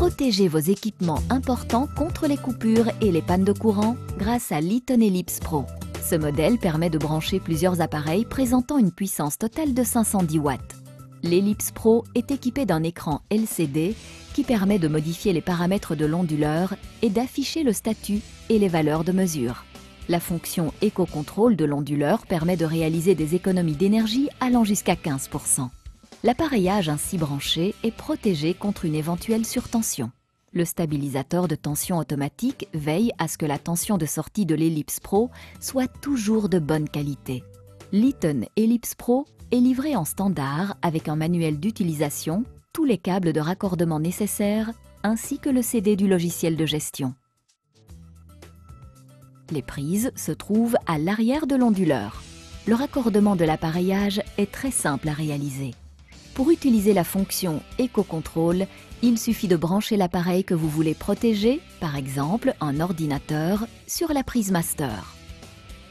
Protégez vos équipements importants contre les coupures et les pannes de courant grâce à l'Eaton Ellipse Pro. Ce modèle permet de brancher plusieurs appareils présentant une puissance totale de 510 watts. L'Ellipse Pro est équipé d'un écran LCD qui permet de modifier les paramètres de l'onduleur et d'afficher le statut et les valeurs de mesure. La fonction éco-contrôle de l'onduleur permet de réaliser des économies d'énergie allant jusqu'à 15%. L'appareillage ainsi branché est protégé contre une éventuelle surtension. Le stabilisateur de tension automatique veille à ce que la tension de sortie de l'Ellipse Pro soit toujours de bonne qualité. L'Eaton Ellipse Pro est livré en standard avec un manuel d'utilisation, tous les câbles de raccordement nécessaires ainsi que le CD du logiciel de gestion. Les prises se trouvent à l'arrière de l'onduleur. Le raccordement de l'appareillage est très simple à réaliser. Pour utiliser la fonction éco-contrôle, il suffit de brancher l'appareil que vous voulez protéger, par exemple un ordinateur, sur la prise master.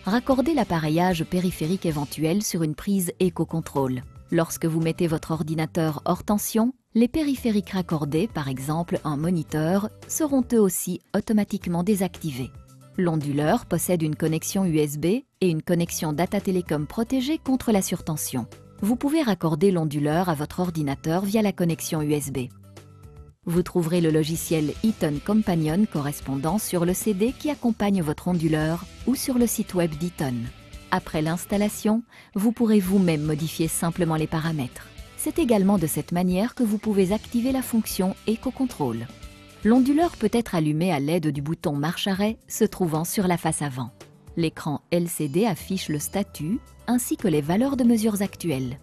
Raccordez l'appareillage périphérique éventuel sur une prise éco-contrôle. Lorsque vous mettez votre ordinateur hors tension, les périphériques raccordés, par exemple un moniteur, seront eux aussi automatiquement désactivés. L'onduleur possède une connexion USB et une connexion data télécom protégée contre la surtension. Vous pouvez raccorder l'onduleur à votre ordinateur via la connexion USB. Vous trouverez le logiciel Eaton Companion correspondant sur le CD qui accompagne votre onduleur ou sur le site web d'Eaton. Après l'installation, vous pourrez vous-même modifier simplement les paramètres. C'est également de cette manière que vous pouvez activer la fonction éco-contrôle. L'onduleur peut être allumé à l'aide du bouton marche-arrêt se trouvant sur la face avant. L'écran LCD affiche le statut ainsi que les valeurs de mesures actuelles.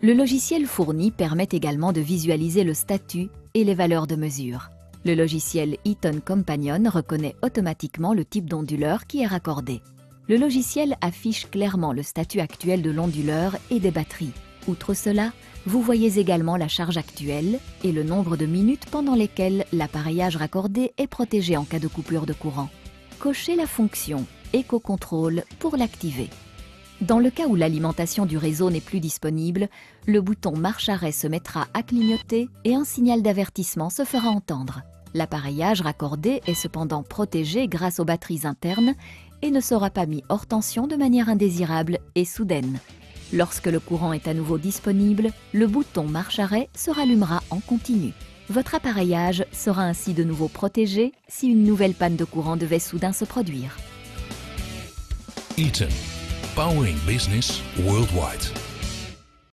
Le logiciel fourni permet également de visualiser le statut et les valeurs de mesure. Le logiciel Eaton Companion reconnaît automatiquement le type d'onduleur qui est raccordé. Le logiciel affiche clairement le statut actuel de l'onduleur et des batteries. Outre cela, vous voyez également la charge actuelle et le nombre de minutes pendant lesquelles l'appareillage raccordé est protégé en cas de coupure de courant. Cochez la fonction éco-contrôle pour l'activer. Dans le cas où l'alimentation du réseau n'est plus disponible, le bouton marche-arrêt se mettra à clignoter et un signal d'avertissement se fera entendre. L'appareillage raccordé est cependant protégé grâce aux batteries internes et ne sera pas mis hors tension de manière indésirable et soudaine. Lorsque le courant est à nouveau disponible, le bouton marche-arrêt se rallumera en continu. Votre appareillage sera ainsi de nouveau protégé si une nouvelle panne de courant devait soudain se produire. Eaton, powering business worldwide.